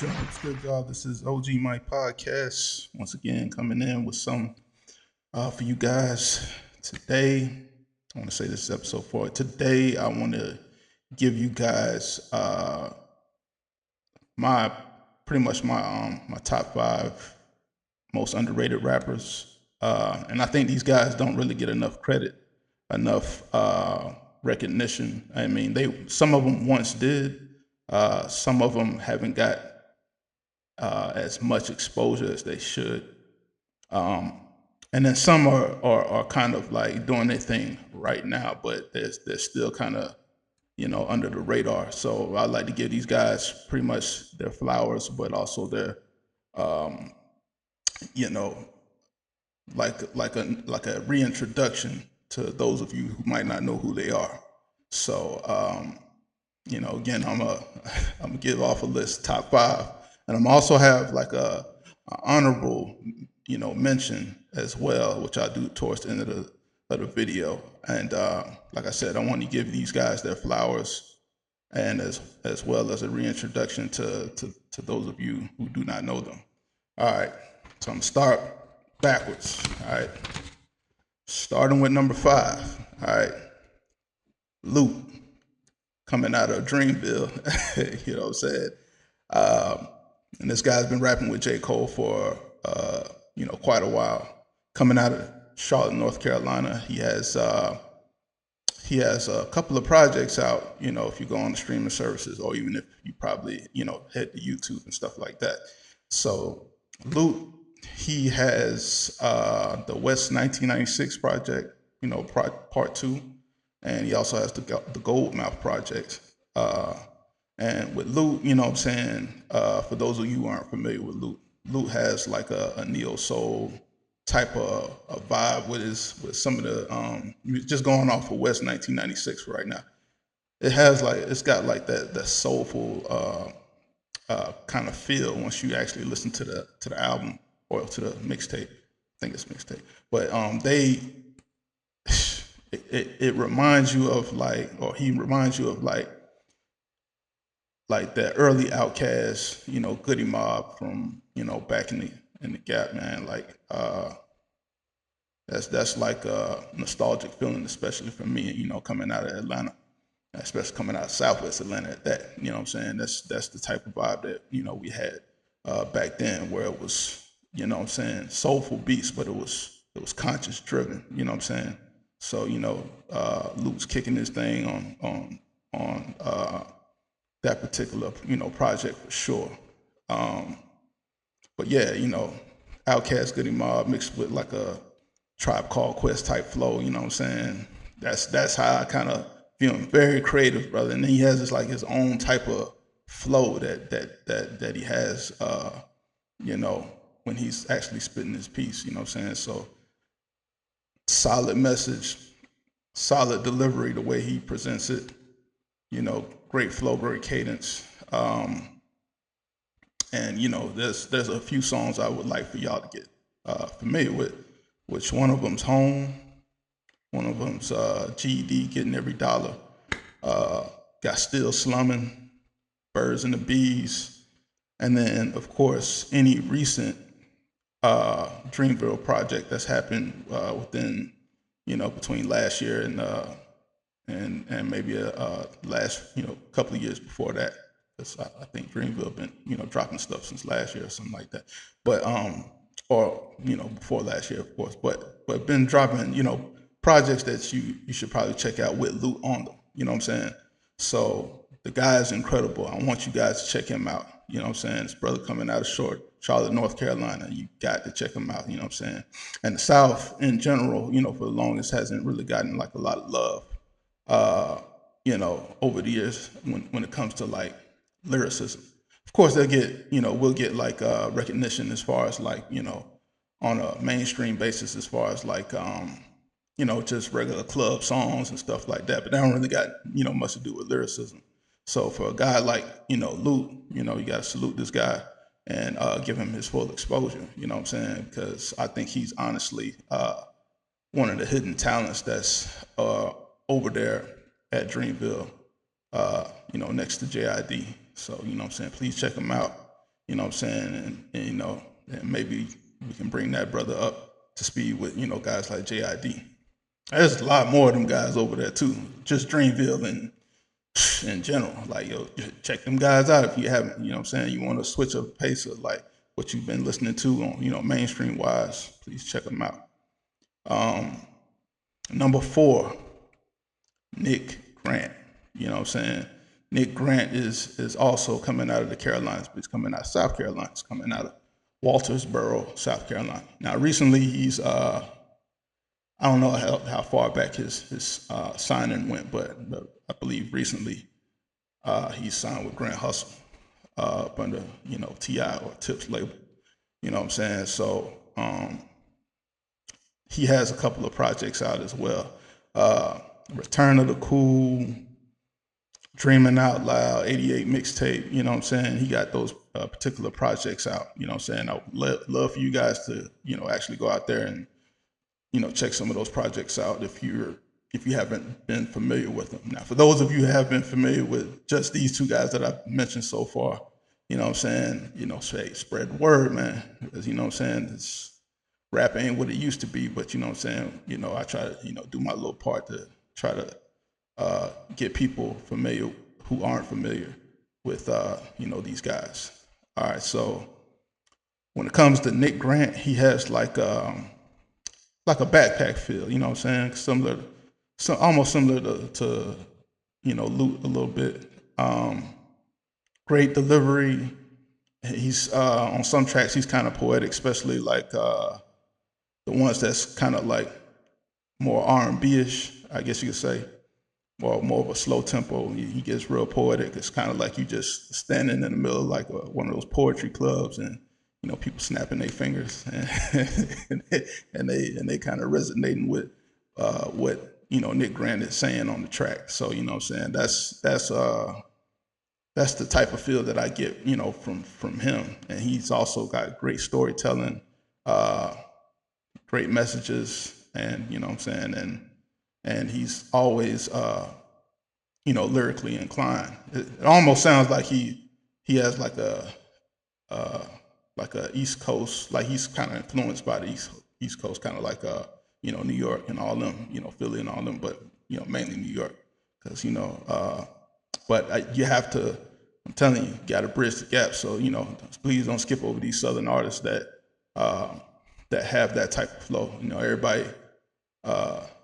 y'all? What's good, y'all? This is OG Mike Podcast. Once again, coming in with some for you guys today. I want to say this is episode 4. Today, I want to give you guys my pretty much my top 5 most underrated rappers, and I think these guys don't really get enough credit, enough recognition. I mean, some of them once did, some of them haven't got as much exposure as they should. Um, and then some are kind of like doing their thing right now, but they're still kind of under the radar. So I like to give these guys pretty much their flowers, but also their um, you know like a reintroduction to those of you who might not know who they are. So again, I'm gonna give off a list top 5, and I'm also have like a honorable mention as well, which I do towards the end of the video. And like I said, I want to give these guys their flowers, and as well as a reintroduction to those of you who do not know them. All right, so I'm gonna start backwards. All right, starting with number 5. All right, Luke, coming out of Dreamville. You know what I'm saying? Um, and this guy's been rapping with J. Cole for quite a while. Coming out of Charlotte, North Carolina, he has a couple of projects out. If you go on the streaming services, or even if you probably head to YouTube and stuff like that. So Luke, he has the West 1996 project, part 2, and he also has the Goldmouth project. And with Luke, you know what I'm saying, for those of you who aren't familiar with Luke, Luke has like a neo soul type of a vibe with some of the just going off of West 1996 right now. It's got like that soulful kind of feel once you actually listen to the album or to the mixtape. I think it's mixtape, but it reminds you of like, or he reminds you of like that early Outcast, Goody Mob from back in the Gap, man. Like that's like a nostalgic feeling, especially for me, coming out of Atlanta, especially coming out of Southwest Atlanta at that. You know what I'm saying? That's the type of vibe that we had back then, where it was, what I'm saying, soulful beats, but it was conscious driven. You know what I'm saying? So Luke's kicking his thing on that particular project for sure. Um, but yeah, Outkast Goody Mob mixed with like a Tribe Called Quest type flow. You know what I'm saying? That's how I kind of feel him. Very creative, brother. And then he has this like his own type of flow that he has. You know, when he's actually spitting his piece. You know what I'm saying? So solid message, solid delivery, the way he presents it. Great flow, great cadence. And there's a few songs I would like for y'all to get familiar with. Which one of them's Home, one of them's GED, Getting Every Dollar. Got Still Slumming, Birds and the Bees, and then of course any recent Dreamville project that's happened within between last year and maybe last couple of years before that. 'Cause I think Dreamville been dropping stuff since last year or something like that. But or before last year of course. But been dropping projects that you should probably check out with Loot on them. You know what I'm saying? So the guy is incredible. I want you guys to check him out. You know what I'm saying? This brother coming out of Charlotte, North Carolina. You got to check him out. You know what I'm saying? And the South in general, for the longest hasn't really gotten like a lot of love over the years when it comes to like lyricism. Of course, we'll get like recognition as far as like, on a mainstream basis, as far as like, just regular club songs and stuff like that. But that don't really got, much to do with lyricism. So for a guy like, Luke, you got to salute this guy and give him his full exposure. You know what I'm saying? Because I think he's honestly one of the hidden talents that's over there at Dreamville, next to JID. So, you know what I'm saying? Please check him out. You know what I'm saying? And and maybe we can bring that brother up to speed with, guys like JID. There's a lot more of them guys over there too. Just Dreamville and in general. Like, yo, check them guys out if you haven't, you know what I'm saying? You want to switch up the pace of like what you've been listening to on, mainstream wise, please check them out. Um, Number 4, Nick Grant. You know what I'm saying? Nick Grant is also coming out of the Carolinas, but he's coming out of South Carolina. He's coming out of Waltersboro, South Carolina. Now, recently he's I don't know how far back his signing went, but I believe recently he signed with Grant Hustle up under Ti or Tip's label. You know what I'm saying? So he has a couple of projects out as well. Return of the Cool, Dreaming Out Loud, 88 mixtape. You know what I'm saying? He got those particular projects out. You know what I'm saying? I would love for you guys to actually go out there and check some of those projects out if you haven't been familiar with them. Now, for those of you who have been familiar with just these two guys that I've mentioned so far, you know what I'm saying, spread the word, man, because you know what I'm saying, rap ain't what it used to be, but you know what I'm saying, I try to do my little part to try to get people familiar who aren't familiar with these guys. All right, so when it comes to Nick Grant, he has like a backpack feel, you know what I'm saying? Almost similar to Loot a little bit. Great delivery. He's on some tracks he's kind of poetic, especially like the ones that's kind of like more R&B-ish, I guess you could say, or more of a slow tempo. He gets real poetic. It's kind of like you just standing in the middle of like one of those poetry clubs, and people snapping their fingers, and they kind of resonating with what Nick Grant is saying on the track. So you know what I'm saying, that's the type of feel that I get from him. And he's also got great storytelling, great messages, and you know what I'm saying, and he's always lyrically inclined. It almost sounds like he has like a East Coast, like he's kind of influenced by the East Coast, kind of like New York and all them, Philly and all them, but mainly New York, because but you have to. I'm telling you, got to bridge the gap. So please don't skip over these Southern artists that have that type of flow. Everybody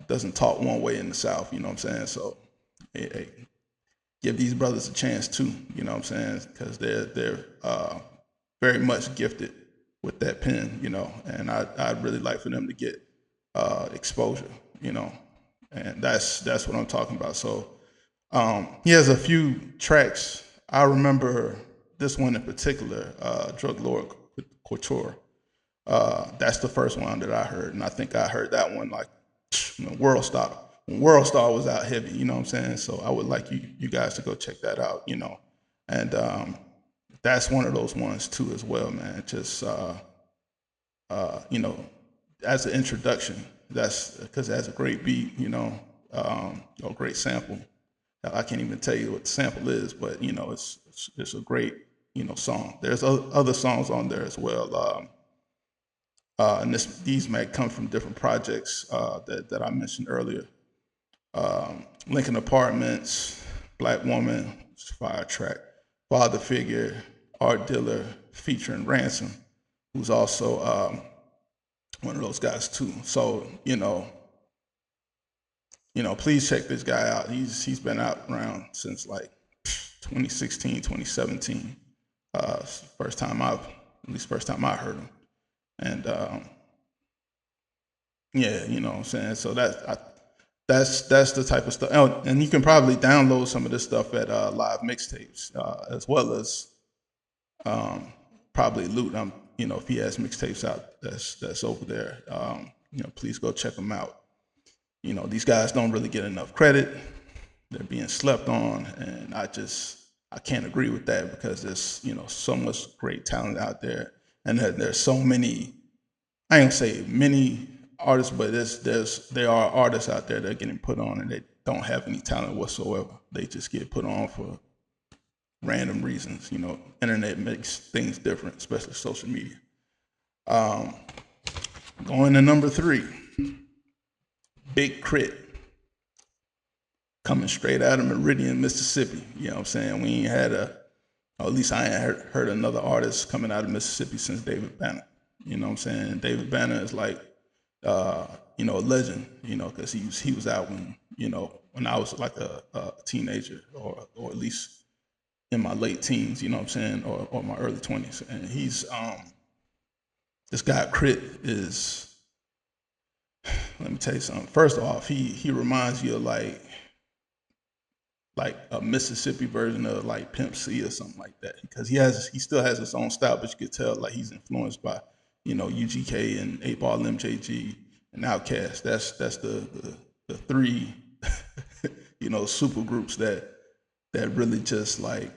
doesn't talk one way in the South. You know what I'm saying? So hey, give these brothers a chance too. You know what I'm saying? Because they're very much gifted with that pen. And I'd really like for them to get exposure. And that's what I'm talking about. So he has a few tracks. I remember this one in particular, Drug Lord Couture. That's the first one that I heard, and I think I heard that one like World Star. When World Star was out heavy, you know what I'm saying? So I would like you guys to go check that out, And that's one of those ones too as well, man. Just as an introduction, that's because that's a great beat, a great sample. I can't even tell you what the sample is, but it's a great song. There's other songs on there as well, and these might come from different projects that I mentioned earlier. Lincoln Apartments, Black Woman, fire track, Father Figure, Art Dealer featuring Ransom, who's also one of those guys too. So please check this guy out. He's been out around since like 2016, 2017. First time I heard him. And yeah, you know what I'm saying? So that's the type of stuff. And you can probably download some of this stuff at Live Mixtapes, as well as probably Loot. If he has mixtapes out that's over there, please go check them out. These guys don't really get enough credit. They're being slept on, and I can't agree with that, because there's so much great talent out there, and there's so many. I ain't gonna say many artists, but there are artists out there that are getting put on and they don't have any talent whatsoever. They just get put on for random reasons. Internet makes things different, especially social media. Um, Going to number 3, Big Crit, coming straight out of Meridian, Mississippi. You know what I'm saying? We ain't had or at least I ain't heard another artist coming out of Mississippi since David Banner. You know what I'm saying? David Banner is like, a legend, because he was out when I was like a teenager, or at least in my late teens, you know what I'm saying, or my early 20s. And he's, this guy Crit is, let me tell you something. First off, he reminds you of like a Mississippi version of like Pimp C or something like that, because he still has his own style, but you could tell like he's influenced by UGK and 8 Ball MJG and Outkast. That's the three super groups that really just like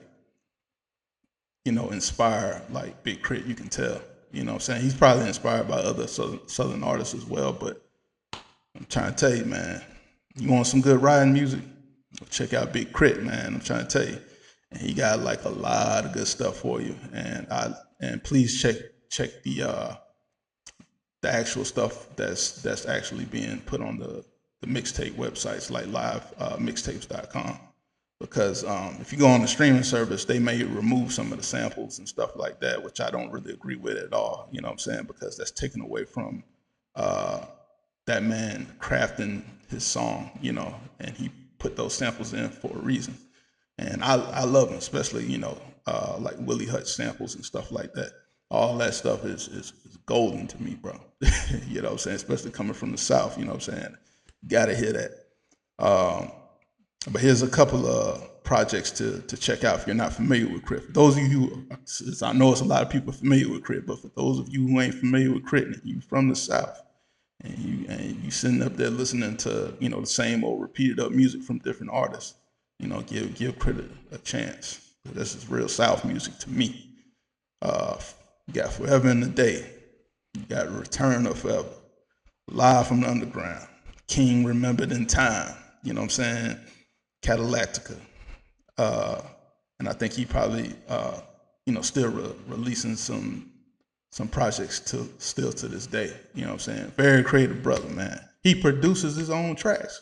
inspire like Big Crit. You can tell. You know what I'm saying? He's probably inspired by other southern artists as well, but I'm trying to tell you, man, you want some good riding music? Check out Big Crit, man. I'm trying to tell you. And he got like a lot of good stuff for you. And please check the actual stuff that's actually being put on the mixtape websites like livemixtapes.com. Because if you go on the streaming service, they may remove some of the samples and stuff like that, which I don't really agree with at all. You know what I'm saying? Because that's taken away from that man crafting his song, and he put those samples in for a reason. And I love them, especially, like Willie Hutch samples and stuff like that. All that stuff is golden to me, bro. You know what I'm saying? Especially coming from the South, you know what I'm saying? Gotta hear that. But here's a couple of projects to check out if you're not familiar with Crit. For those of you I know it's a lot of people familiar with Crit, but for those of you who ain't familiar with Crit and you from the South, and you sitting up there listening to the same old repeated up music from different artists, give Crit a chance. This is real South music to me. You got Forever in the Day. You got Return of Forever. Live from the Underground. King Remembered in Time. You know what I'm saying? Cadillactica. And I think he probably, still releasing some projects still to this day. You know what I'm saying? Very creative brother, man. He produces his own tracks.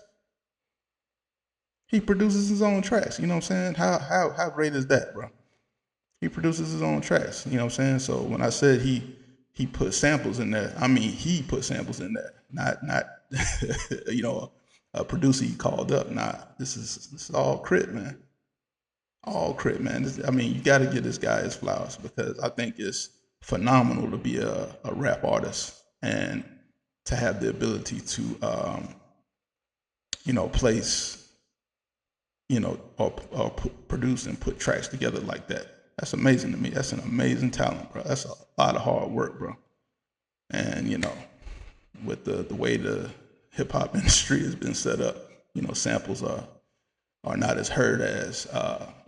You know what I'm saying? How great is that, bro? He produces his own tracks. You know what I'm saying? So when I said he put samples in there, I mean he put samples in there, not a producer he called up. Nah, this is all Crit, man. All Crit, man. You got to give this guy his flowers, because I think it's phenomenal to be a rap artist and to have the ability to place or produce and put tracks together like that. That's amazing to me. That's an amazing talent, bro. That's a lot of hard work, bro. And with the way the hip hop industry has been set up, samples are not as heard as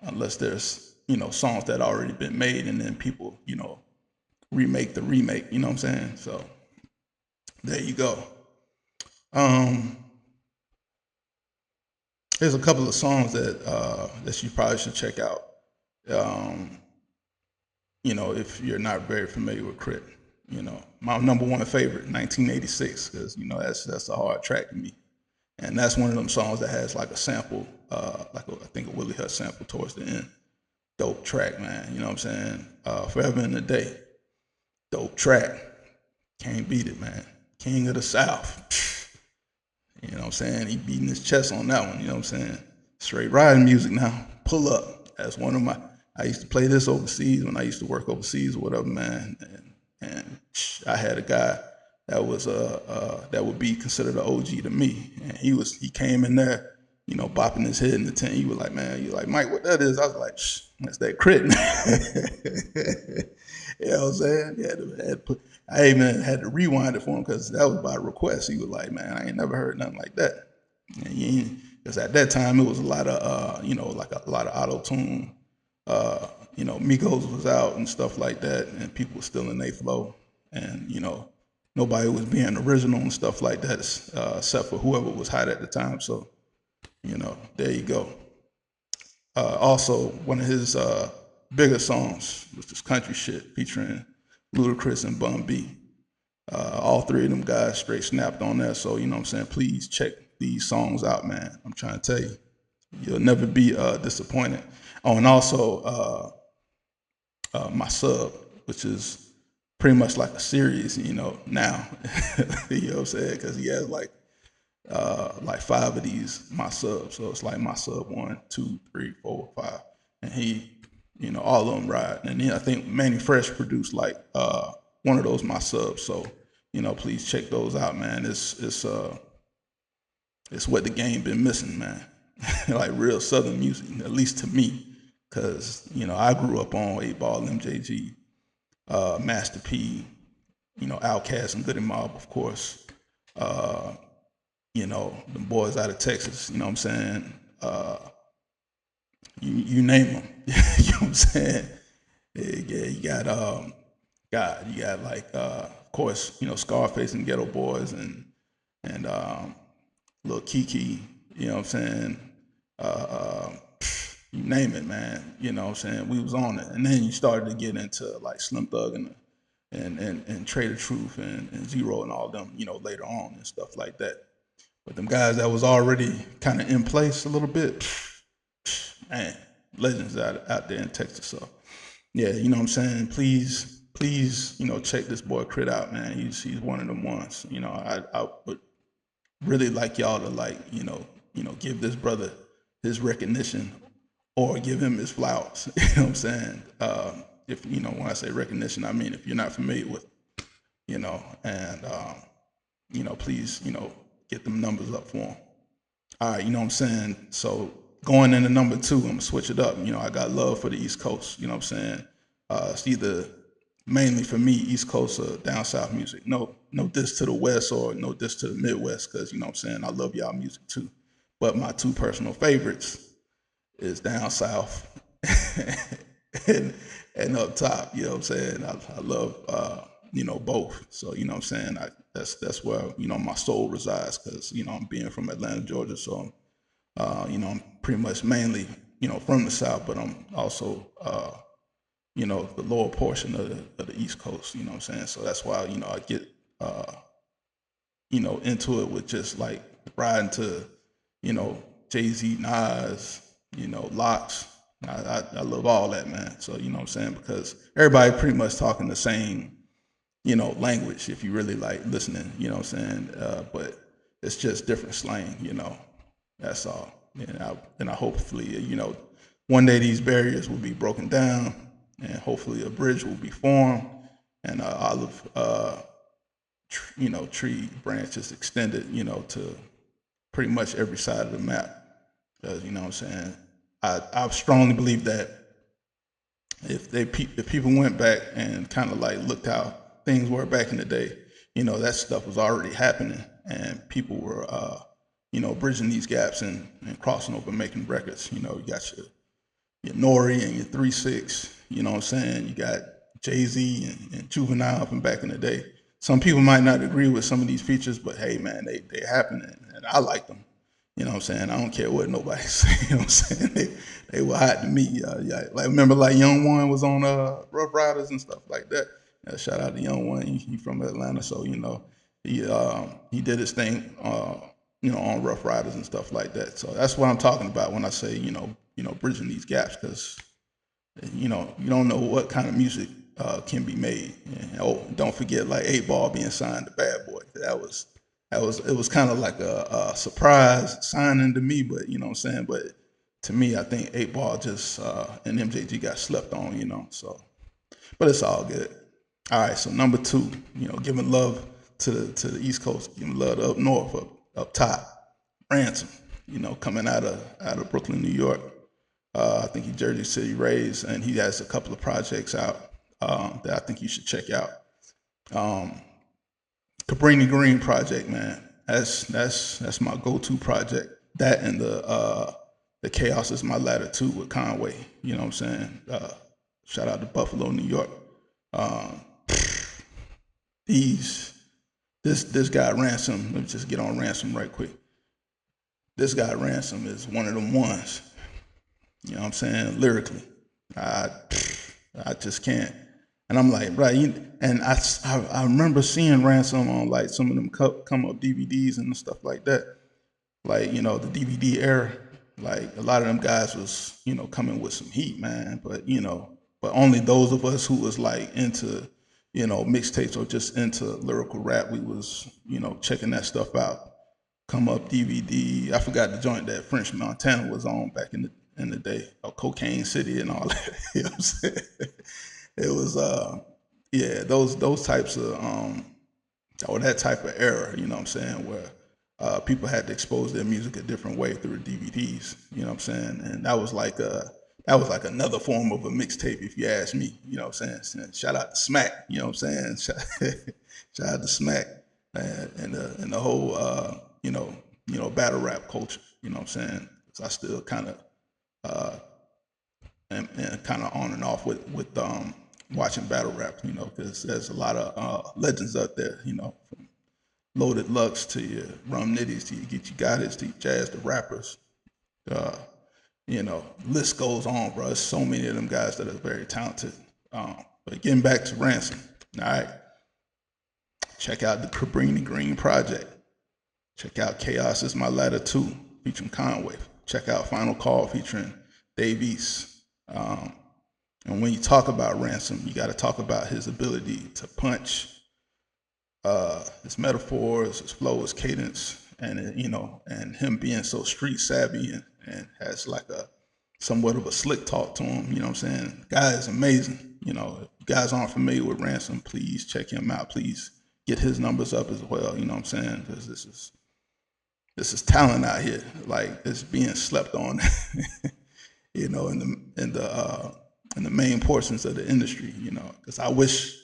unless there's songs that already been made, and then people remake the remake. You know what I'm saying? So there you go. There's a couple of songs that you probably should check out. If you're not very familiar with Crit. My number one favorite, 1986, because that's a hard track to me, and that's one of them songs that has like a sample, I think a Willie Hutch sample towards the end. Dope track, man. You know what I'm saying? Forever in the Day, dope track. Can't beat it, man. King of the South. You know what I'm saying? He beating his chest on that one. You know what I'm saying? Straight riding music now. Pull Up. That's one of I used to play this overseas when I used to work overseas or whatever, man. And I had a guy that was that would be considered an OG to me, and he came in there, bopping his head in the tent. He was like, man, you like, Mike, what that is? I was like, that's that Crit, man. You know what I'm saying? I even had to rewind it for him because that was by request. He was like, man, I ain't never heard nothing like that. Because at that time it was a lot of like a lot of auto tune. Migos was out and stuff like that, and people were still in their flow, and nobody was being original and stuff like that, except for whoever was hot at the time. So there you go. Also, one of his bigger songs was this country shit featuring Ludacris and Bun B. All three of them guys straight snapped on that. So, you know what I'm saying? Please check these songs out, man. I'm trying to tell you, you'll never be disappointed. Oh, and also my sub, which is pretty much like a series, you know, now. You know what I'm saying? Because he has like five of these my subs. So it's like my sub 1, 2, 3, 4, 5. And he, you know, all of them ride. And then I think Manny Fresh produced like one of those my subs. So, you know, please check those out, man. It's what the game been missing, man. Like real Southern music, at least to me. Cause, you know, I grew up on 8 Ball, MJG, Master P, you know, Outkast and Goody Mob, of course. Uh, you know, the boys out of Texas, you know what I'm saying? You name them. You know what I'm saying? Yeah, you got you got like of course, you know, Scarface and Ghetto Boys and Lil Kiki, you know what I'm saying? Uh, uh, you name it, man. You know what I'm saying? We was on it. And then you started to get into like Slim Thug and Trader Truth and Zero and all them, you know, later on and stuff like that. But them guys that was already kind of in place a little bit, man, legends out there in Texas. So yeah, you know what I'm saying? Please, you know, check this boy Crit out, man. He's one of them ones. You know, I would really like y'all to like, give this brother his recognition or give him his flowers. You know what I'm saying? If you know, when I say recognition, I mean if you're not familiar with, and please, get them numbers up for him. All right, you know what I'm saying? So going into number two, I'm gonna switch it up. You know, I got love for the East Coast. You know what I'm saying? It's either mainly for me East Coast or down South music. No diss to the West or no diss to the Midwest, because you know what I'm saying, I love y'all music too. But my two personal favorites is down South and up top. You know what I'm saying? I love both. So you know what I'm saying. That's where my soul resides, because I'm being from Atlanta, Georgia. So I'm pretty much mainly from the South, but I'm also the lower portion of the East Coast. You know what I'm saying? So that's why I get into it with just like riding to Jay Z, Nas, Locks. I love all that, man. So you know what I'm saying, because everybody pretty much talking the same language if you really like listening. You know what I'm saying? But it's just different slang. That's all. And I hopefully one day these barriers will be broken down, and hopefully a bridge will be formed, and olive tree branches extended to pretty much every side of the map. Because you know what I'm saying, I strongly believe that if people went back and kind of like looked how things were back in the day, that stuff was already happening, and people were bridging these gaps and crossing over, making records. You got your Nori and your 3 6. You know what I'm saying? You got Jay Z and Juvenile from back in the day. Some people might not agree with some of these features, but hey, man, they happen, and I like them. You know what I'm saying? I don't care what nobody say. You know what I'm saying? They were hot to me. Yeah, like remember, like Young One was on Rough Riders and stuff like that. Shout out to Young One. He from Atlanta, so he did his thing. On Rough Riders and stuff like that. So that's what I'm talking about when I say bridging these gaps, because you don't know what kind of music can be made. And, don't forget like 8 Ball being signed to Bad Boy. It was kind of like a surprise signing to me, but you know what I'm saying. But to me, I think 8 Ball just and MJG got slept on. So but it's all good. All right, so number two, giving love to the East Coast, giving love to up north, up top, Ransom. Coming out of Brooklyn, New York. I think he's Jersey City raised, and he has a couple of projects out that I think you should check out. Cabrini Green project, man. That's my go-to project. That and the Chaos is my ladder too with Conway. You know what I'm saying? Shout out to Buffalo, New York. This guy Ransom. Let me just get on Ransom right quick. This guy Ransom is one of them ones. You know what I'm saying? Lyrically, I I just can't. And I'm like, right. And I remember seeing Ransom on like some of them come up DVDs and stuff like that. Like, the DVD era. Like a lot of them guys was, coming with some heat, man. But only those of us who was like into, mixtapes or just into lyrical rap, we was, checking that stuff out. Come up DVD. I forgot the joint that French Montana was on back in the day, Cocaine City and all that. You know what I'm saying? It was yeah, those types of or that type of era, you know what I'm saying, where people had to expose their music a different way through DVDs, you know what I'm saying? And that was like another form of a mixtape if you ask me, you know what I'm saying? Shout out to Smack, you know what I'm saying? Shout out to Smack and the whole battle rap culture, you know what I'm saying? 'Cause I still kind of uh, and kind of on and off with watching battle rap, because there's a lot of legends out there, from Loaded Lux to your Rum Nitties to your Get You Got It to your Jazz the Rappers. Uh, list goes on, bro. There's so many of them guys that are very talented. But getting back to Ransom, all right, check out the Cabrini Green Project. Check out Chaos is My Ladder 2 featuring Conway. Check out Final Call featuring Dave East. And when you talk about Ransom, you got to talk about his ability to punch, his metaphors, his flow, his cadence, and him being so street savvy and has like a somewhat of a slick talk to him. You know what I'm saying? Guy is amazing. If you guys aren't familiar with Ransom, please check him out. Please get his numbers up as well. You know what I'm saying? Because this is talent out here. Like it's being slept on. In the main portions of the industry. Because I wish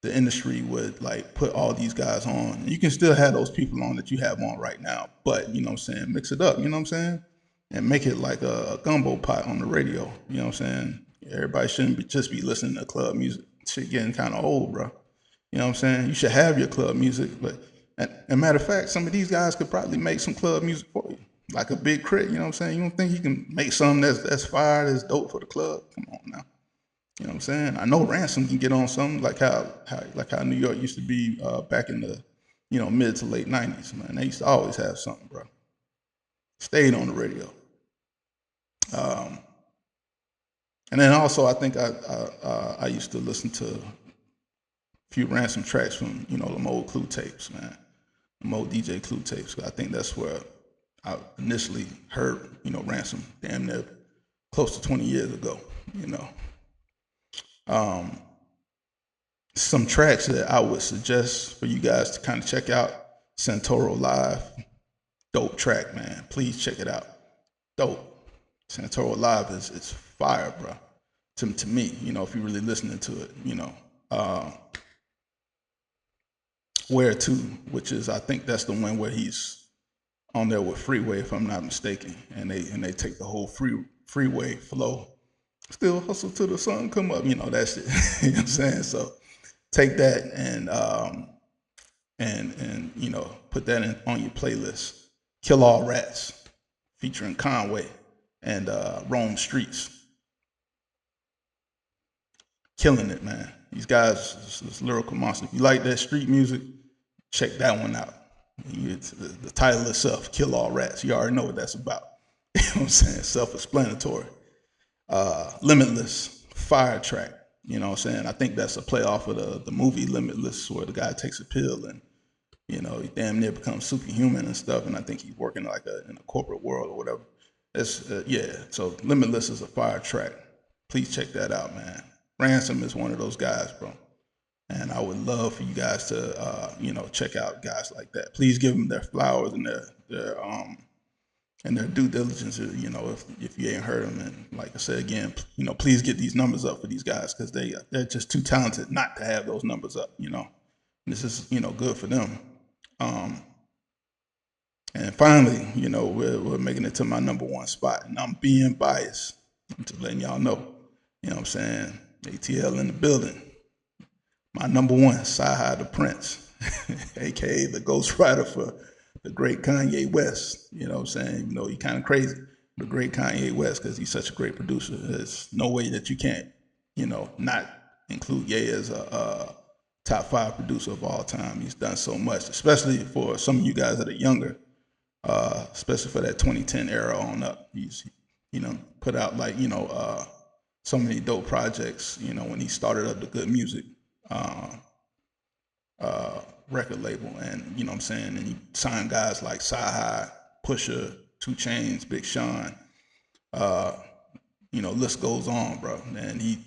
the industry would like put all these guys on. You can still have those people on that you have on right now, but you know what I'm saying, mix it up, you know what I'm saying? And make it like a gumbo pot on the radio, you know what I'm saying? Everybody shouldn't just be listening to club music. Shit getting kind of old, bro. You know what I'm saying? You should have your club music, but and matter of fact, some of these guys could probably make some club music for you. Like a Big Crit, you know what I'm saying? You don't think he can make something that's fire, that's dope for the club? Come on now. You know what I'm saying? I know Ransom can get on something like how New York used to be back in the mid to late '90s. Man, they used to always have something, bro. Stayed on the radio. Um, and then also, I think I used to listen to a few Ransom tracks from the old Clue tapes, man, the old DJ Clue tapes. I think that's where I initially heard Ransom. Damn near close to 20 years ago. You know, um, some tracks that I would suggest for you guys to kind of check out. Santoro Live, dope track, man. Please check it out. Dope. Santoro Live is fire, bro. To me, if you're really listening to it, Where to, which is I think that's the one where he's on there with Freeway, if I'm not mistaken, and they take the whole freeway flow. Still hustle till the sun come up, that shit. You know what I'm saying? So take that and put that on your playlist. Kill All Rats featuring Conway and Rome Streets. Killing it, man. These guys is lyrical monster. If you like that street music, check that one out. It's the title itself, Kill All Rats. You already know what that's about. You know what I'm saying? Self-explanatory. Limitless, fire track. You know what I'm saying? I think that's a play off of the movie Limitless, where the guy takes a pill and he damn near becomes superhuman and stuff. And I think he's working like in a corporate world or whatever. That's yeah. So Limitless is a fire track. Please check that out, man. Ransom is one of those guys, bro. And I would love for you guys to check out guys like that. Please give them their flowers and their due diligence. If you ain't heard them, and like I said again, please get these numbers up for these guys because they're just too talented not to have those numbers up. This is good for them. And finally, we're making it to my number one spot, and I'm being biased. I'm just letting y'all know. You know what I'm saying? ATL in the building. My number one, Sci-Hi the Prince, aka the Ghost Rider for the great Kanye West. You know what I'm saying? He kind of crazy. the great Kanye West, because he's such a great producer. There's no way that you can't, not include Ye as a top 5 producer of all time. He's done so much, especially for some of you guys that are younger, especially for that 2010 era on up. He's, put out so many dope projects, when he started up the Good Music record label, and you know what I'm saying, and he signed guys like Sci-Hi, Pusha, 2 Chainz, Big Sean, list goes on, bro. And he,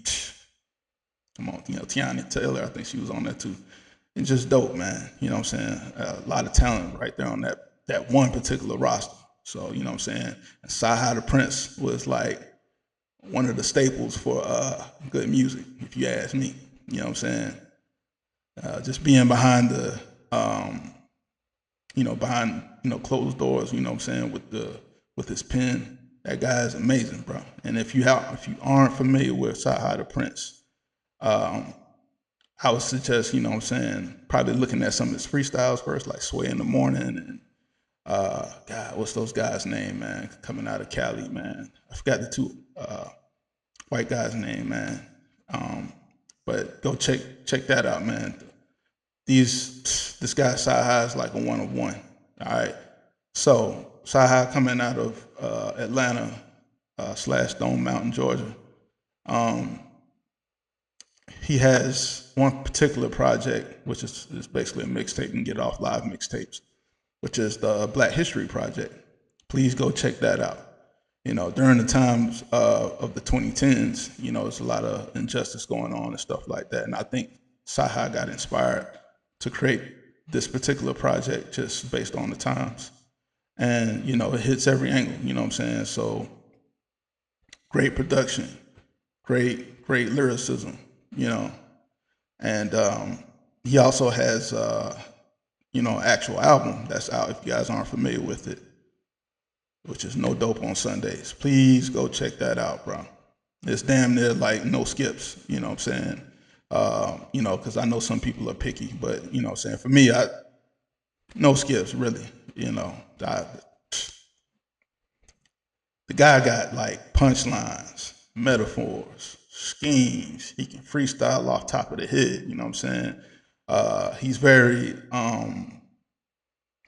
come on, Tiana Taylor, I think she was on that too. And just dope, man. You know what I'm saying? A lot of talent right there on that one particular roster. So, you know what I'm saying? And Sci-Hi the Prince was like one of the staples for good music, if you ask me. You know what I'm saying? Just being behind the, behind, closed doors, you know what I'm saying, with his pen. That guy is amazing, bro. And if you aren't familiar with Sci-Hi the Prince, I would suggest, you know what I'm saying, probably looking at some of his freestyles first, like Sway in the Morning, and God, what's those guys' name, man, coming out of Cali, man. I forgot the 2 white guys' name, man. But go check that out, man. This guy Sci-Hi is like a one of one. All right. So Sci-Hi coming out of Atlanta / Stone Mountain, Georgia. He has one particular project, which is basically a mixtape. You can get off Live Mixtapes, which is the Black History Project. Please go check that out. During the times of the 2010s, there's a lot of injustice going on and stuff like that. And I think Sci-Hi got inspired to create this particular project just based on the times. And, it hits every angle, you know what I'm saying? So great production, great lyricism, and he also has, actual album that's out if you guys aren't familiar with it, which is No Dope on Sundays. Please go check that out, bro. It's damn near like no skips, you know what I'm saying? Because I know some people are picky, but, you know what I'm saying, for me, no skips, really, the guy got like punchlines, metaphors, schemes. He can freestyle off top of the head, you know what I'm saying? He's very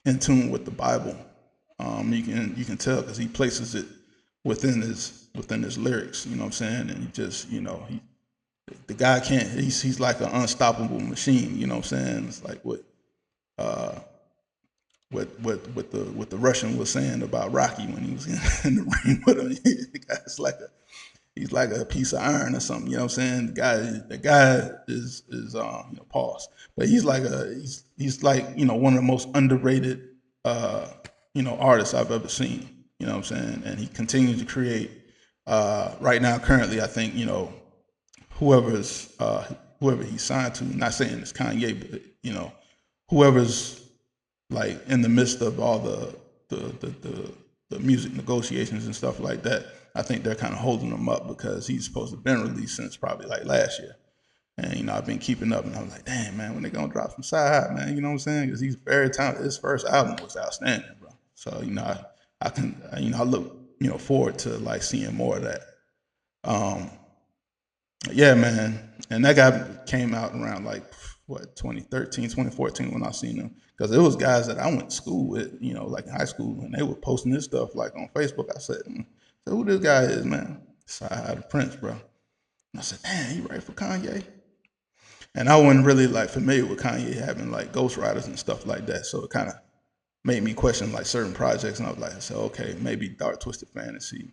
in tune with the Bible. You can tell because he places it within his lyrics, you know what I'm saying? And he just, the guy can't. He's like an unstoppable machine, you know what I'm saying? It's like what the Russian was saying about Rocky when he was in the ring with him. The guy's he's like a piece of iron or something, you know what I'm saying? The guy is pause, but he's like one of the most underrated artists I've ever seen, you know what I'm saying? And he continues to create. Right now, currently, I think whoever he's signed to. Not saying it's Kanye, but whoever's like in the midst of all the music negotiations and stuff like that. I think they're kind of holding him up because he's supposed to have been released since probably like last year. And, I've been keeping up, and I was like, damn, man, when they going to drop some Sci-Hi, man, you know what I'm saying? Because he's very talented. His first album was outstanding, bro. So, I can, I look, forward to like seeing more of that. Yeah, man. And that guy came out around like, 2013, 2014 when I seen him. Because it was guys that I went to school with, like in high school, and they were posting this stuff like on Facebook. I said, so who this guy is, man? Sci-Hi the Prince, bro. And I said, damn, he write for Kanye? And I wasn't really like familiar with Kanye having like ghostwriters and stuff like that. So it kind of made me question like certain projects. And I was like, okay, maybe Dark Twisted Fantasy.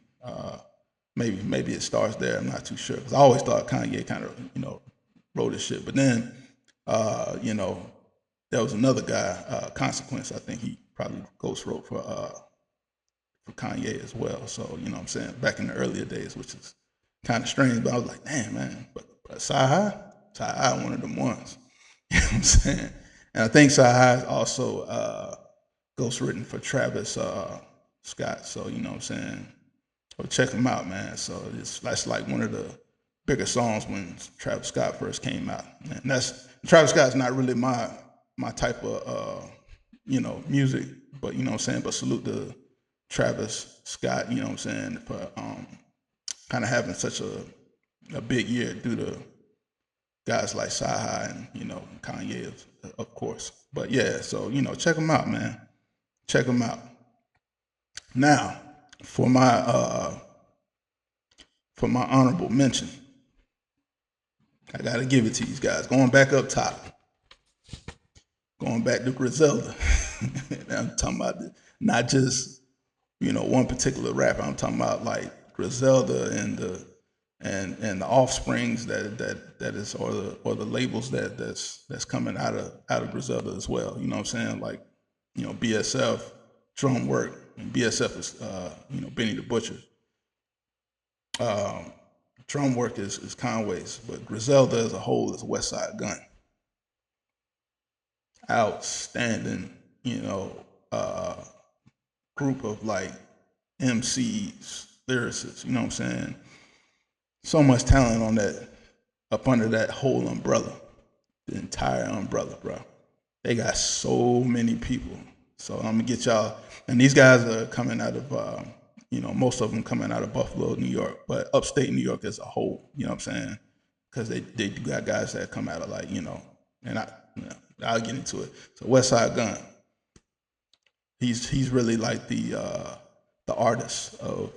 Maybe it starts there. I'm not too sure. Because I always thought Kanye kind of, wrote his shit. But then, there was another guy, Consequence. I think he probably ghost wrote for Kanye as well. So, you know what I'm saying? Back in the earlier days, which is kind of strange. But I was like, damn, man. But Sci-Hi, one of them ones. You know what I'm saying? And I think Sci-Hi also ghost written for Travis Scott. So, you know what I'm saying? So check him out, man. So that's like one of the bigger songs when Travis Scott first came out. And Travis Scott's not really my type of music, but you know what I'm saying. But salute Travis Scott, you know what I'm saying, for kind of having such a big year due to guys like Sci and, Kanye, of course. But yeah, so, check them out, man. Check them out. Now, for my honorable mention, I gotta give it to these guys. Going back up top, going back to Griselda. I'm talking about not just one particular rapper. I'm talking about like Griselda and the offsprings that is or the labels that's coming out of Griselda as well. You know what I'm saying? Like BSF, Drum Work, and BSF is Benny the Butcher. Um, Drum Work is Conway's, but Griselda as a whole is West Side Gun. Outstanding, uh, group of like MCs, lyricists. You know what I'm saying? So much talent on that, up under that whole umbrella, the entire umbrella, bro. They got so many people. So I'm gonna get y'all, and these guys are coming out of, most of them coming out of Buffalo, New York, but upstate New York as a whole. You know what I'm saying? Because they do got guys that come out of like, and I'll get into it. So West Side Gun, he's really like the artist of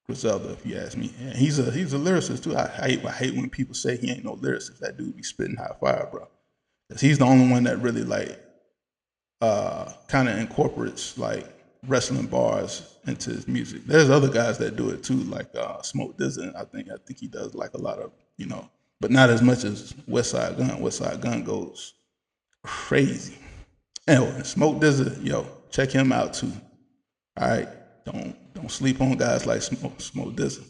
Griselda, if you ask me. And he's a lyricist too. I hate when people say he ain't no lyricist. That dude be spitting hot fire, bro. Cause he's the only one that really like kind of incorporates like wrestling bars into his music. There's other guys that do it too, like Smoke Dizza. I think he does like a lot of but not as much as West Side Gun. West Side Gun goes crazy. Anyway, Smoke Dizza, check him out too. All right, don't sleep on guys like Smoke Dizza.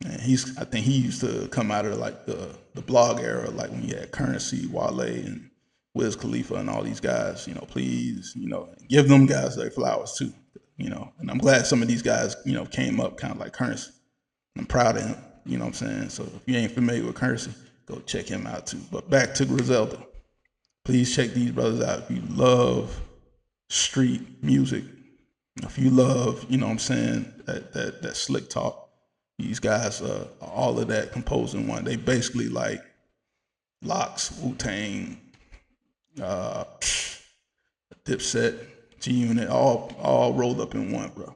And I think he used to come out of like the blog era, like when you had Currency, Wale, and Wiz Khalifa, and all these guys. Please, give them guys their flowers too. And I'm glad some of these guys, came up kind of like Currency. I'm proud of him. You know what I'm saying? So if you ain't familiar with Currency, go check him out too. But back to Griselda. Please check these brothers out if you love street music. If you love, you know what I'm saying, that slick talk. These guys are all of that composed in one. They basically like Locks, Wu-Tang, uh, Dipset, G-Unit, all rolled up in one, bro.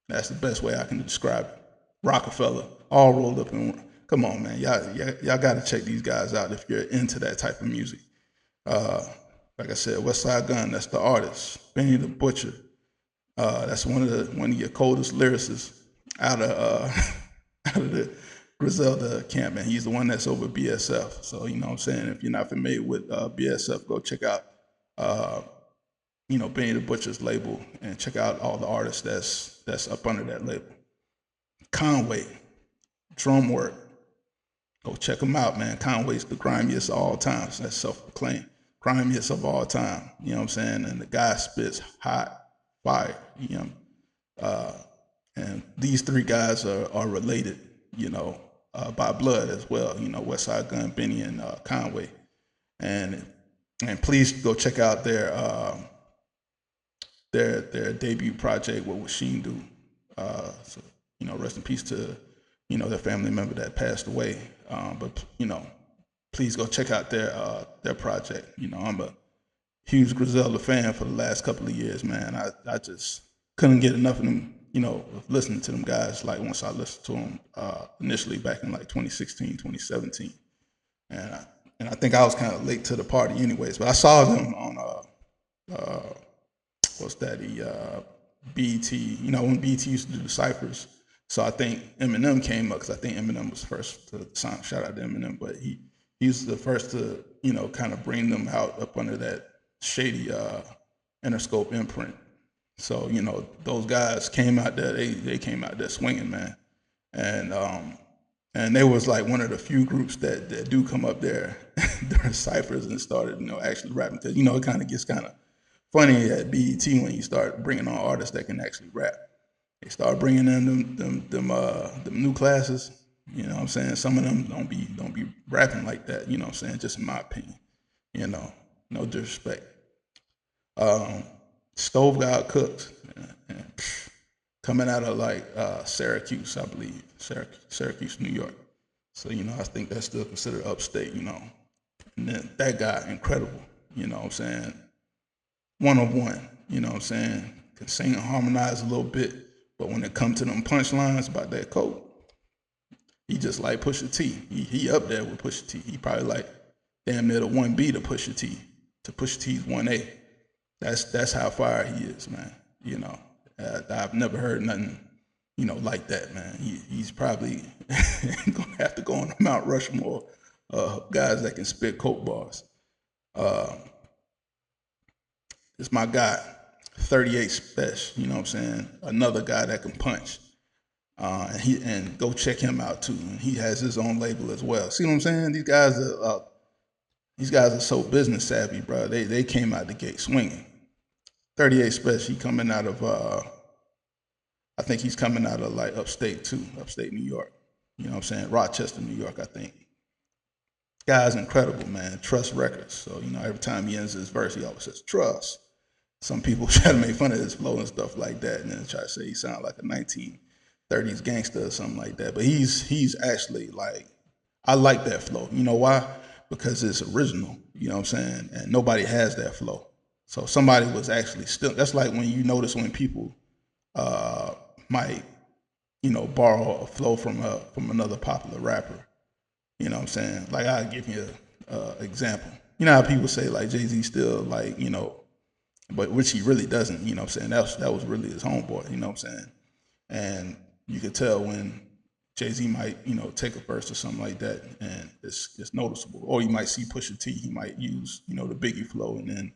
That's the best way I can describe it. Rockefeller, all rolled up in one. Come on, man. Y'all got to check these guys out if you're into that type of music. Like I said, West Side Gun, that's the artist. Benny the Butcher, that's one of your coldest lyricists out of out of the Griselda camp, and he's the one that's over BSF. So you know what I'm saying, if you're not familiar with BSF, go check out Benny the Butcher's label and check out all the artists that's up under that label. Conway, Drum Work, go check him out, man. Conway's the grimiest of all time. So that's self-proclaimed grimiest of all time. You know what I'm saying? And the guy spits hot fire. And these three guys are related, by blood as well. West Side Gun, Benny, and Conway. And please go check out their debut project, What Would Sheen Do? So rest in peace to their family member that passed away. But please go check out their project. I'm a huge Griselda fan for the last couple of years, man. I just couldn't get enough of them, listening to them guys. Like once I listened to them initially back in like 2016, 2017, and I think I was kind of late to the party, anyways. But I saw them on what's that? BT. When BT used to do the ciphers. So I think Eminem came up because I think Eminem was first to sign. Shout out to Eminem, but he was the first to kind of bring them out up under that shady Interscope imprint. So those guys came out there. They came out there swinging, man, and they was like one of the few groups that do come up there during ciphers and started actually rapping, because it kind of gets kind of funny at BET when you start bringing on artists that can actually rap. They start bringing in them new classes. You know what I'm saying? Some of them don't be rapping like that. You know what I'm saying? Just in my opinion. No disrespect. Stove God cooks. And, coming out of like Syracuse, I believe, Syracuse, New York. So I think that's still considered upstate. And then that guy, incredible. You know what I'm saying? One of one. You know what I'm saying? Can sing and harmonize a little bit, but when it comes to them punchlines about that coat, he just like Pusha T. He up there with Pusha T. He probably like damn near the 1B to Pusha T. To Pusha T's 1A. That's how fire he is, man. I've never heard nothing, like that, man. He's probably gonna have to go on Mount Rushmore, guys that can spit coke bars. Uh, it's my guy, 38 Special. You know what I'm saying? Another guy that can punch. And go check him out too. And he has his own label as well. See what I'm saying? These guys are so business savvy, bro. They came out the gate swinging. 38 Special. He coming out of I think he's coming out of like upstate too, upstate New York. You know what I'm saying? Rochester, New York, I think. Guy's incredible, man. Trust Records. So every time he ends his verse, he always says trust. Some people try to make fun of his flow and stuff like that, and then try to say he sounds like a 1930s gangster or something like that. But he's actually like, I like that flow. You know why? Because it's original. You know what I'm saying? And nobody has that flow. So somebody was actually still. That's like when you notice when people might borrow a flow from another popular rapper. You know what I'm saying? Like I'll give you an example. You know how people say like Jay-Z still like but which he really doesn't. You know what I'm saying? That was really his homeboy. You know what I'm saying? And you could tell when Jay-Z might take a verse or something like that, and it's noticeable. Or you might see Pusha T. He might use the Biggie flow, and then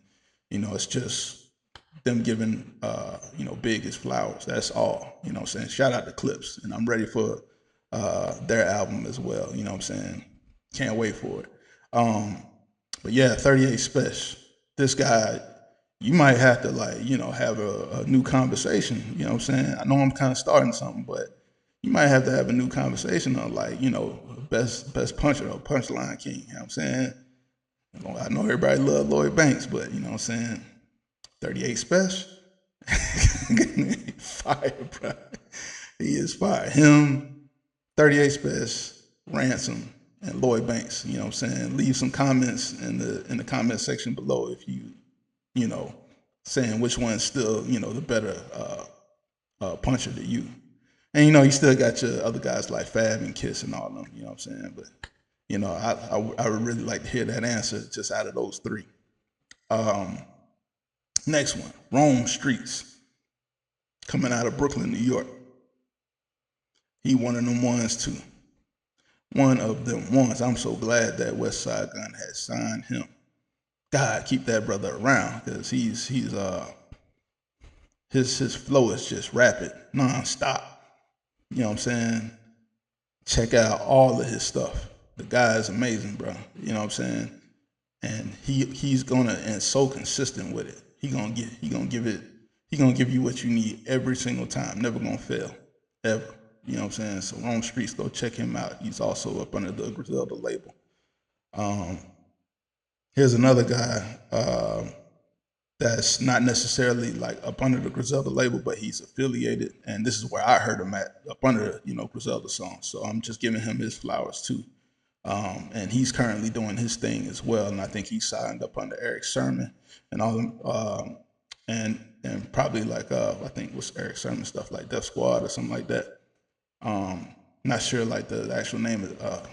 it's just them giving Big his flowers. That's all. You know what I'm saying? Shout out to Clips, and I'm ready for their album as well. You know what I'm saying? Can't wait for it. But yeah, 38 Special. This guy, you might have to have a new conversation. You know what I'm saying? I know I'm kind of starting something, but you might have to have a new conversation on best puncher or punchline king. You know what I'm saying? I know everybody love Lloyd Banks, but you know what I'm saying? 38 Special. Fire, bro. He is fire. Him, 38 Special, Ransom, and Lloyd Banks. You know what I'm saying? Leave some comments in the comment section below if you saying which one's still the better puncher to you. And you still got your other guys like Fab and Kiss and all of them. You know what I'm saying? But I would really like to hear that answer just out of those three. Next one, Rome Streets, coming out of Brooklyn, New York. He one of them ones too. One of them ones. I'm so glad that West Side Gun has signed him. God, keep that brother around because his flow is just rapid, nonstop. You know what I'm saying? Check out all of his stuff. The guy is amazing, bro. You know what I'm saying? And he's gonna and so consistent with it. He gonna give you what you need every single time. Never gonna fail, ever. You know what I'm saying? So Rome Streets, go check him out. He's also up under the Griselda label. Here's another guy that's not necessarily like up under the Griselda label, but he's affiliated, and this is where I heard him at, up under Griselda songs. So I'm just giving him his flowers too. And he's currently doing his thing as well, and I think he signed up under Eric Sermon and all them, and probably like I think was Eric Sermon stuff like Def Squad or something like that. Not sure like the actual name of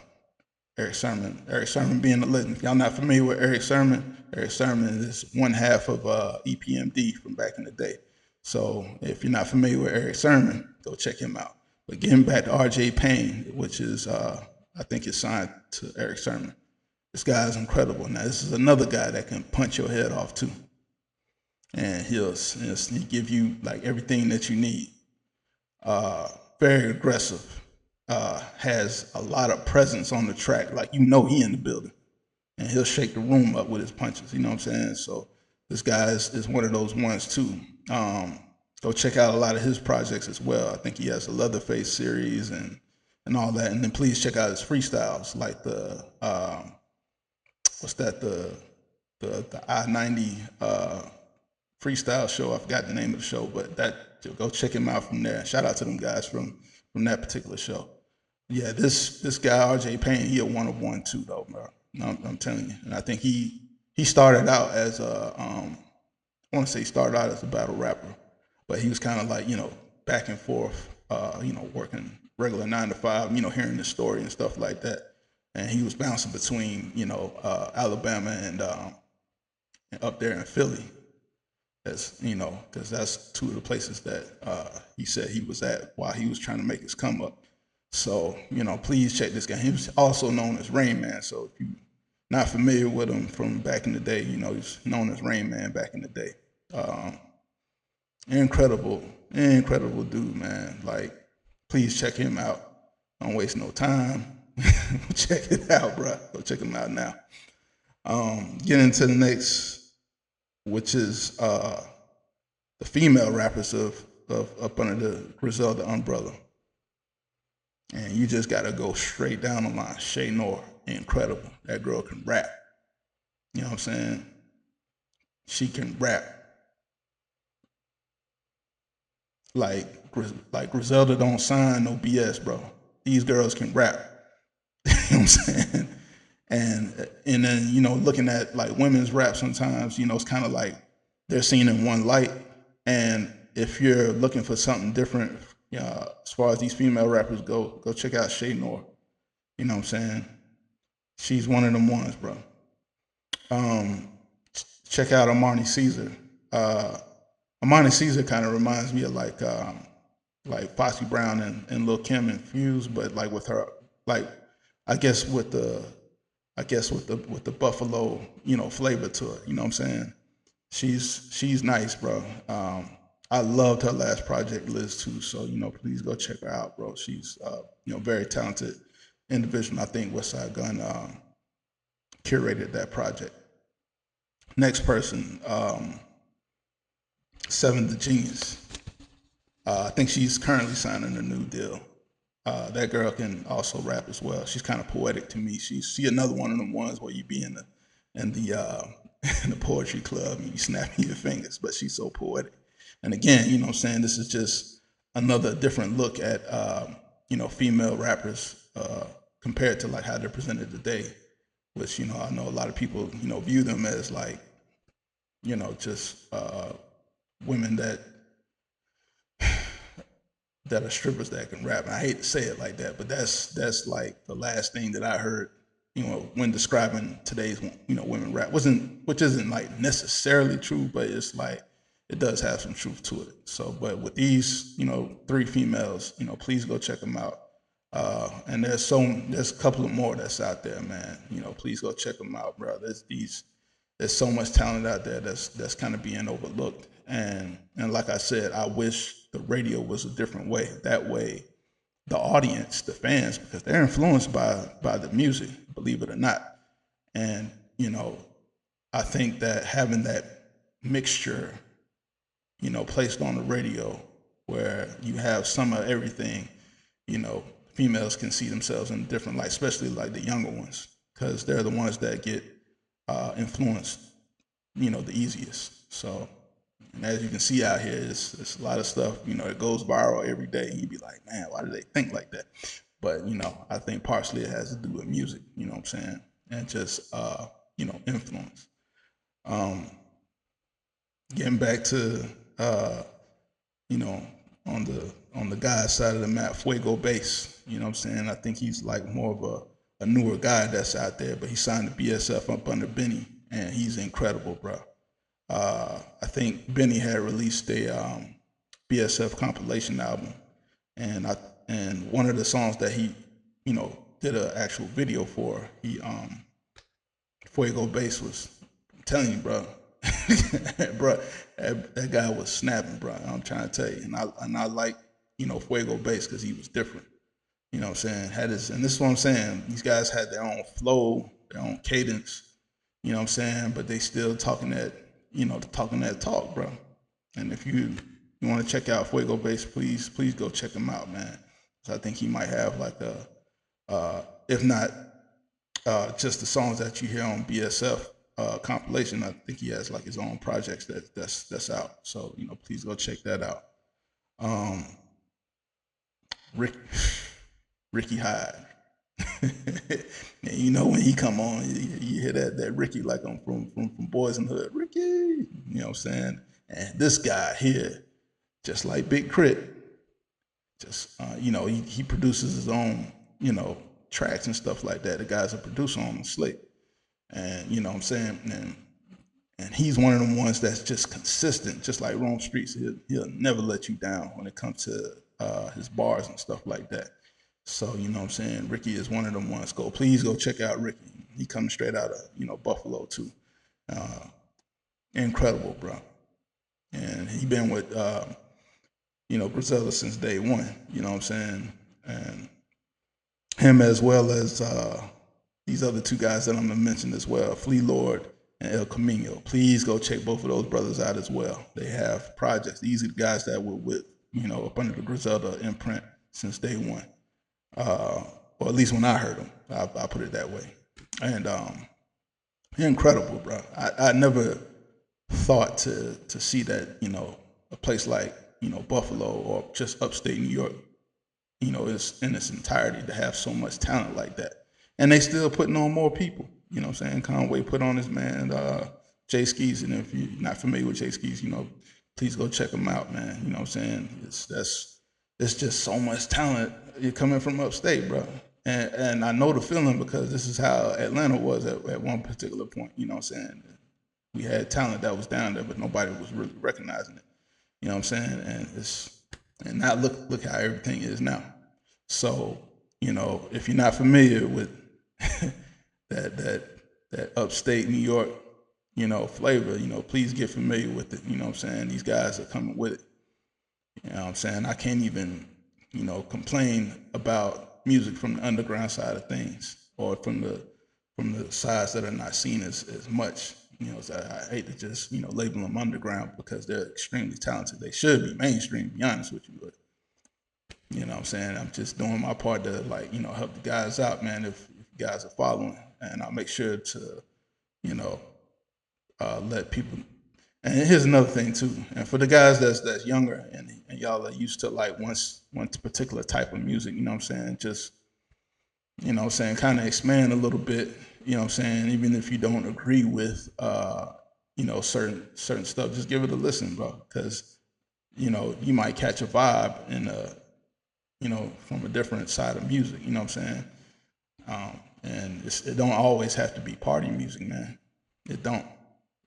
Eric Sermon. Eric Sermon being a legend. If y'all not familiar with Eric Sermon is one half of EPMD from back in the day. So if you're not familiar with Eric Sermon, go check him out. But getting back to RJ Payne, which is I think it's signed to Eric Sermon. This guy is incredible. Now this is another guy that can punch your head off too, and he'll give you like everything that you need. Very aggressive. Has a lot of presence on the track. Like he in the building, and he'll shake the room up with his punches. You know what I'm saying? So this guy is one of those ones too. Go check out a lot of his projects as well. I think he has a Leatherface series and all that. And then please check out his freestyles, like the what's that the I-90 freestyle show. I forgot the name of the show, but go check him out from there. Shout out to them guys from that particular show. Yeah, this guy RJ Payne, he a one of one too though, bro. I'm telling you, and I think he started out as I want to say he started out as a battle rapper, but he was kind of like back and forth, working regular 9 to 5, hearing the story and stuff like that, and he was bouncing between Alabama and up there in Philly, as because that's two of the places that he said he was at while he was trying to make his come up. So please check this guy. He was also known as Rain Man. So if you not familiar with him from back in the day, he's known as Rain Man back in the day. Um, incredible, incredible dude, man. Like, please check him out. Don't waste no time. Check it out, bro. Go check him out now. Get into the next, which is the female rappers of up under the Griselda umbrella. And you just gotta go straight down the line. Shay Noor, incredible. That girl can rap. You know what I'm saying? She can rap. Like Griselda don't sign no BS, bro. These girls can rap. You know what I'm saying? And then looking at like women's rap sometimes, it's kind of like they're seen in one light. And if you're looking for something different, as far as these female rappers go check out Shay Noor. You know what I'm saying? She's one of them ones, bro. Um, Check out Armani Caesar. Uh, Armani Caesar kind of reminds me of like Foxy Brown and Lil Kim and Fuse, but like with her, like I guess with the with the Buffalo flavor to it. You know what I'm saying? She's nice, bro. I loved her last project, Liz too. So please go check her out, bro. She's very talented individual. I think Westside Gun curated that project. Next person, Seven the Genius. I think she's currently signing a new deal. That girl can also rap as well. She's kind of poetic to me. She's another one of them ones where you be in the in the poetry club and you snapping your fingers, but she's so poetic. And again, what I'm saying, this is just another different look at female rappers compared to like how they're presented today, which I know a lot of people view them as like just women that are strippers that can rap. And I hate to say it like that, but that's like the last thing that I heard, when describing today's women rap. Which isn't like necessarily true, but it's like it does have some truth to it. So, but with these, three females, please go check them out. And there's a couple of more that's out there, man. Please go check them out, bro. There's so much talent out there that's kind of being overlooked. And like I said, I wish the radio was a different way. That way, the audience, the fans, because they're influenced by the music, believe it or not. And I think that having that mixture, placed on the radio, where you have some of everything, females can see themselves in a different light, especially like the younger ones, because they're the ones that get influenced, the easiest. So, and as you can see out here, it's a lot of stuff, it goes viral every day, and you be like, man, why do they think like that? But I think partially it has to do with music, you know what I'm saying, and just influence. Um, Getting back to you know, on the guy's side of the map, Fuego Bass. You know what I'm saying? I think he's like more of a newer guy that's out there, but he signed to BSF up under Benny, and he's incredible, bro. I think Benny had released a BSF compilation album, and one of the songs that he, did an actual video for, Fuego Bass was, I'm telling you, bro, bro, that guy was snapping, bro. I'm trying to tell you, and I like Fuego Bass because he was different. You know what I'm saying? And this is what I'm saying. These guys had their own flow, their own cadence. You know what I'm saying? But they still talking that talk, bro. And if you want to check out Fuego Bass, please go check him out, man. So I think he might have like if not just the songs that you hear on BSF. compilation. I think he has like his own projects that's out. So please go check that out. Um, Rick, Ricky Hyde. And when he come on, you hear that Ricky like I'm from Boys in the Hood. Ricky, you know what I'm saying? And this guy here, just like Big Crit, just he produces his own tracks and stuff like that. The guy's a producer on the slate, and you know what I'm saying. And he's one of them ones that's just consistent, just like Rome Streets. He'll never let you down when it comes to his bars and stuff like that. So you know what I'm saying. Ricky is one of them ones. Please go check out Ricky. He comes straight out of Buffalo too. Incredible, bro. And he been with Griselda since day one. You know what I'm saying. And him as well as these other two guys that I'm gonna mention as well, Flea Lord and El Camino. Please go check both of those brothers out as well. They have projects. These are the guys that were with up under the Griselda imprint since day one. Or at least when I heard them, I put it that way. And incredible, bro. I never thought to see that a place like Buffalo or just upstate New York, is in its entirety to have so much talent like that, and they still putting on more people. You know what I'm saying? Conway put on his man Jay Skis, and if you're not familiar with Jay Skis, please go check him out, man. You know what I'm saying? It's just so much talent. You're coming from upstate, bro. And I know the feeling because this is how Atlanta was at one particular point. You know what I'm saying? We had talent that was down there, but nobody was really recognizing it. You know what I'm saying? And now look how everything is now. So if you're not familiar with that upstate New York flavor, please get familiar with it. You know what I'm saying? These guys are coming with it. You know what I'm saying? I can't even complain about music from the underground side of things or from the sides that are not seen as much. So I hate to just label them underground because they're extremely talented. They should be mainstream, to be honest with you, but you know what I'm saying? I'm just doing my part to help the guys out, man, if you guys are following. And I'll make sure to, let people. And here's another thing too. And for the guys that's younger and y'all are used to like one particular type of music, you know what I'm saying? Just kind of expand a little bit, you know what I'm saying? Even if you don't agree with certain stuff, just give it a listen, bro. Because you might catch a vibe in from a different side of music, you know what I'm saying? And it don't always have to be party music, man. It don't.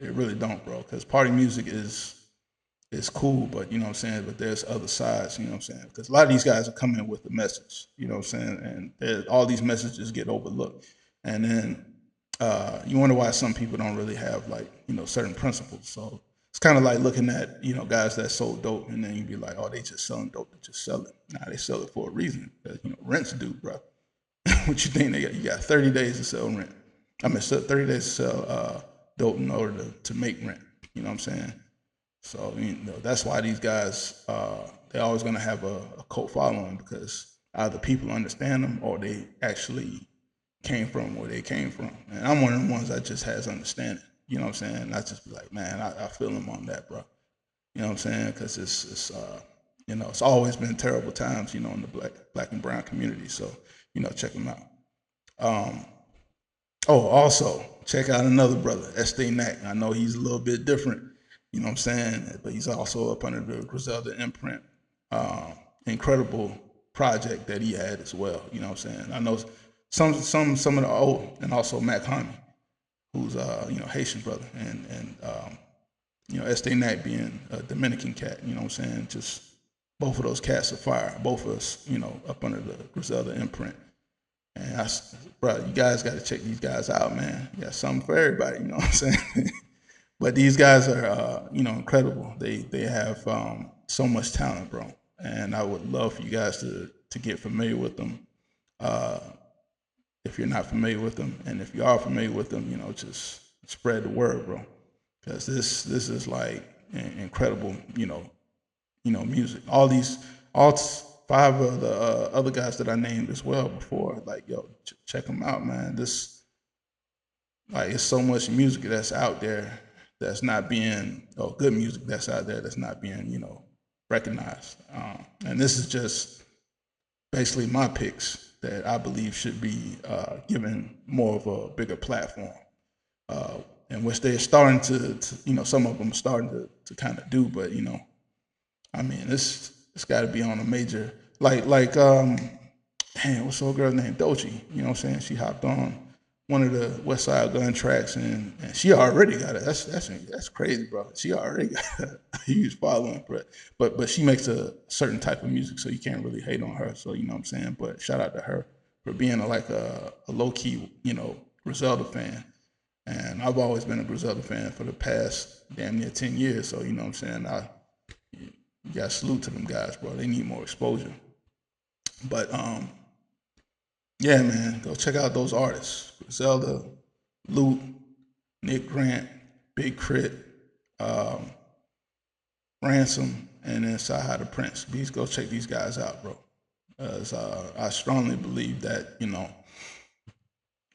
It really don't, bro. Because party music is cool, but you know what I'm saying? But there's other sides, you know what I'm saying? Because a lot of these guys are coming with a message, you know what I'm saying? And all these messages get overlooked. And then you wonder why some people don't really have like, certain principles. So it's kind of like looking at, guys that sold dope and then you be like, oh, they just selling dope to just sell it. Nah, they sell it for a reason. Because, rent's due, bro. What you think you got 30 days to sell rent. 30 days to sell dope in order to make rent. You know what I'm saying? So that's why these guys they're always gonna have a cult following because either people understand them or they actually came from where they came from. And I'm one of the ones that just has understanding. You know what I'm saying? I just be like, man, I feel them on that, bro. You know what I'm saying? Because it's always been terrible times, in the black and brown community. So check them out. Also check out another brother, Estee Knack. I know he's a little bit different. You know what I'm saying? But he's also up under the Griselda imprint. Incredible project that he had as well. You know what I'm saying? I know some of the old, and also Mac Honey, who's Haitian brother, and Estee Knack being a Dominican cat. You know what I'm saying? Just both of those cats are fire. Both of us, up under the Griselda imprint. And bro, you guys got to check these guys out, man. You got something for everybody. You know what I'm saying? But these guys are, incredible. They have so much talent, bro. And I would love for you guys to get familiar with them. If you're not familiar with them, and if you are familiar with them, just spread the word, bro. Because this is like incredible, music. All five of the other guys that I named as well before, like, yo, check them out, man. like it's so much music that's out there that's not being, or good music that's out there that's not being, recognized. And this is just basically my picks that I believe should be given more of a bigger platform, in which they're starting to, some of them are starting to kind of do, but I mean, it's got to be on a major, man, what's the old girl's name? Dochi. You know what I'm saying? She hopped on one of the West Side Gun tracks, and she already got it. That's crazy, bro. She already got a huge following, but she makes a certain type of music, so you can't really hate on her. So you know what I'm saying. But shout out to her for being a low key, Griselda fan. And I've always been a Griselda fan for the past damn near 10 years. So you know what I'm saying. You got to salute to them guys, bro. They need more exposure. But yeah, man, go check out those artists: Griselda, Luke, Nick Grant, Big Crit, um, Ransom, and then Sahada the Prince. Please go check these guys out, bro. As I strongly believe that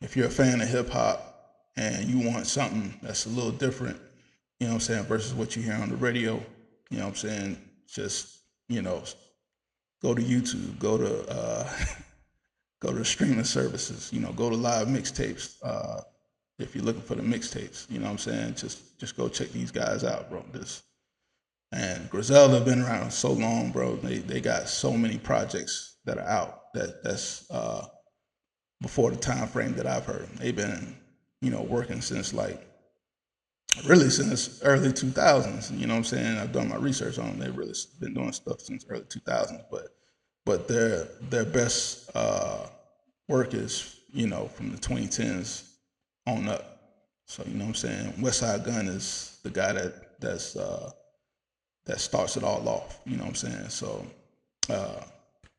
if you're a fan of hip hop and you want something that's a little different, what I'm saying, versus what you hear on the radio, what I'm saying, just go to YouTube, go to go to streaming services, go to live mixtapes. If you're looking for the mixtapes, you know what I'm saying? Just go check these guys out, bro. And Griselda been around so long, bro. They got so many projects that are out that's before the time frame that I've heard. They've been, working since really since early 2000s. You know what I'm saying? I've done my research on them. They've really been doing stuff since early 2000s, but their best work is from the 2010s on up. So you know what I'm saying. Westside Gun is the guy that starts it all off. You know what I'm saying. So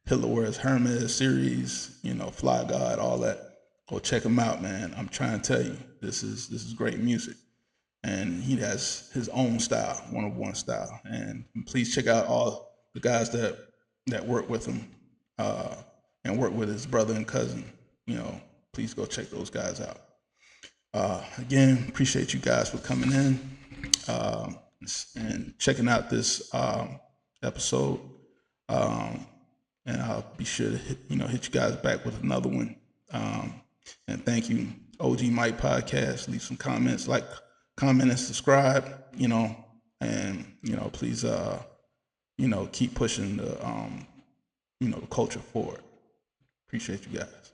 Hitler Wears Hermes series, Fly God, all that. Go check him out, man. I'm trying to tell you, this is great music, and he has his own style, one of one style. And please check out all the guys that work with him, and work with his brother and cousin. Please go check those guys out. Again, appreciate you guys for coming in, and checking out this episode. Um, and I'll be sure to hit you guys back with another one. And thank you, OG Mike Podcast. Leave some comments, comment, and subscribe. And please, keep pushing the the culture forward. Appreciate you guys.